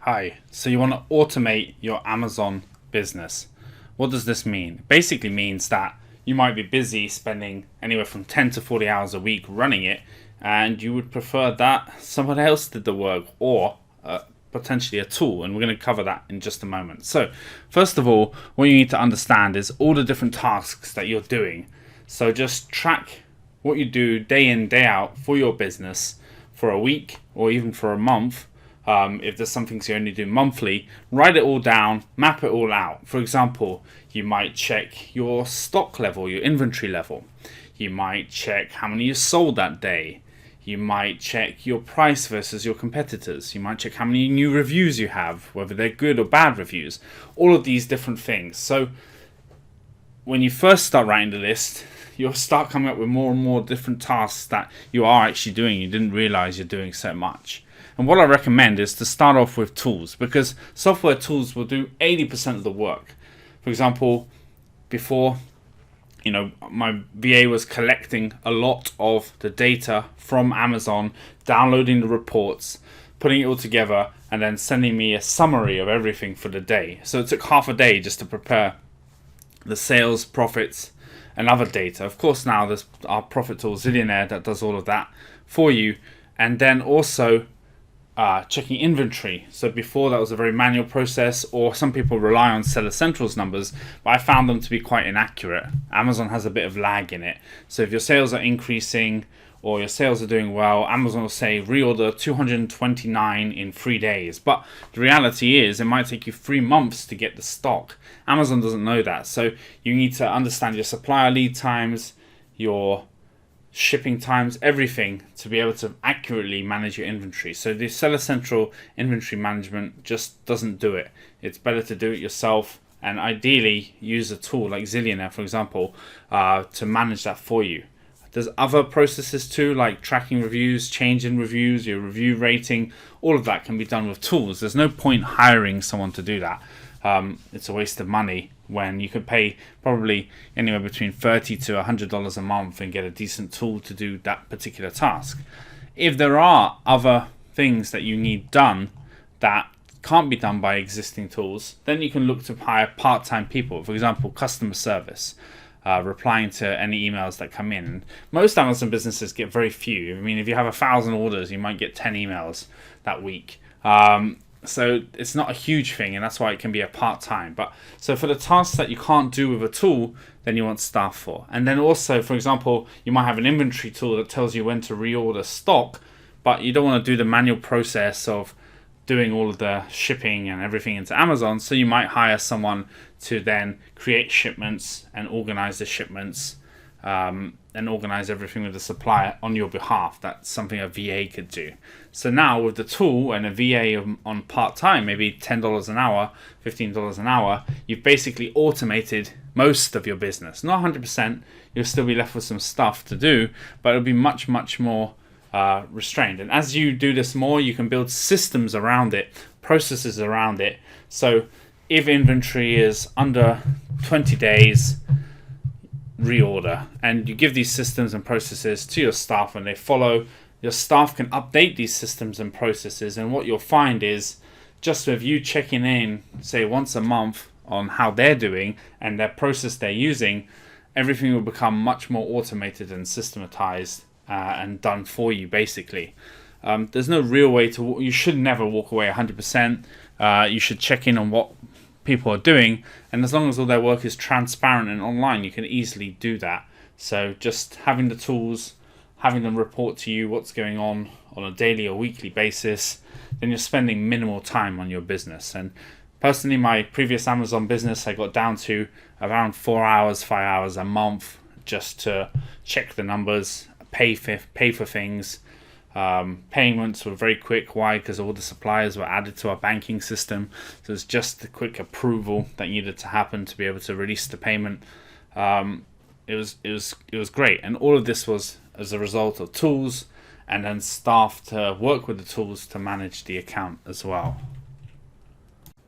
Hi, so you want to automate your Amazon business. What does this mean? It basically means that you might be busy spending anywhere from 10 to 40 hours a week running it, and you would prefer that someone else did the work or potentially a tool, and we're going to cover that in just a moment. So, first of all, what you need to understand is all the different tasks that you're doing. So, just track what you do day in, day out for your business for a week or even for a month. If there's some things you only do monthly, write it all down, map it all out. For example, you might check your stock level, your inventory level. You might check how many you sold that day. You might check your price versus your competitors. You might check how many new reviews you have, whether they're good or bad reviews. All of these different things. So when you first start writing the list, you'll start coming up with more and more different tasks that you are actually doing. You didn't realize you're doing so much. And what I recommend is to start off with tools, because software tools will do 80% of the work. For example, before, my VA was collecting a lot of the data from Amazon, downloading the reports, putting it all together, and then sending me a summary of everything for the day. So it took half a day just to prepare the sales, profits, and other data. Of course, now there's our profit tool, Zillionaire, that does all of that for you. And then also checking inventory. So before, that was a very manual process, or some people rely on Seller Central's numbers, but I found them to be quite inaccurate. Amazon has a bit of lag in it. So if your sales are increasing or your sales are doing well, Amazon will say reorder 229 in 3 days. But the reality is it might take you 3 months to get the stock. Amazon doesn't know that. So you need to understand your supplier lead times, your shipping times, everything, to be able to accurately manage your inventory. So the Seller Central inventory management just doesn't do it. It's better to do it yourself, and ideally use a tool like Zillionaire, for example, to manage that for you. There's other processes too, like tracking reviews, changing reviews, your review rating. All of that can be done with tools. There's no point hiring someone to do that. It's a waste of money when you could pay probably anywhere between $30 to $100 a month and get a decent tool to do that particular task. If there are other things that you need done that can't be done by existing tools, then you can look to hire part-time people. For example, customer service, replying to any emails that come in. Most Amazon businesses get very few. I mean, if you have 1,000 orders, you might get 10 emails that week. So it's not a huge thing, and that's why it can be a part-time. But so for the tasks that you can't do with a tool, then you want staff for. And then also, for example, you might have an inventory tool that tells you when to reorder stock, but you don't want to do the manual process of doing all of the shipping and everything into Amazon. So you might hire someone to then create shipments and organize the shipments, and organize everything with the supplier on your behalf. That's something a VA could do. So now with the tool and a VA on part-time, maybe $10 an hour, $15 an hour, you've basically automated most of your business. Not 100%, you'll still be left with some stuff to do, but it'll be much, much more restrained. And as you do this more, you can build systems around it, processes around it. So if inventory is under 20 days, reorder, and you give these systems and processes to your staff, and they follow. Your staff can update these systems and processes, and what you'll find is just with you checking in, say once a month, on how they're doing and their process they're using, everything will become much more automated and systematized, and done for you basically. There's no real way to, you should never walk away 100%. You should check in on what people are doing, and as long as all their work is transparent and online, you can easily do that. So just having the tools, having them report to you what's going on a daily or weekly basis, then you're spending minimal time on your business. And personally, my previous Amazon business, I got down to around 4 hours, 5 hours a month just to check the numbers, pay for things. Payments were very quick. Why? Because all the suppliers were added to our banking system, so it's just the quick approval that needed to happen to be able to release the payment. It was great, and all of this was as a result of tools, and then staff to work with the tools to manage the account as well.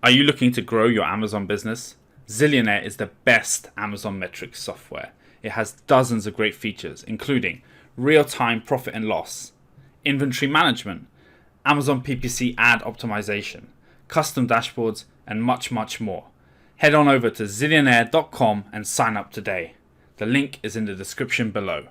Are you looking to grow your Amazon business? Zillionaire is the best Amazon metrics software. It has dozens of great features, including real-time profit and loss, inventory management, Amazon PPC ad optimization, custom dashboards, and much, much more. Head on over to zillionaire.com and sign up today. The link is in the description below.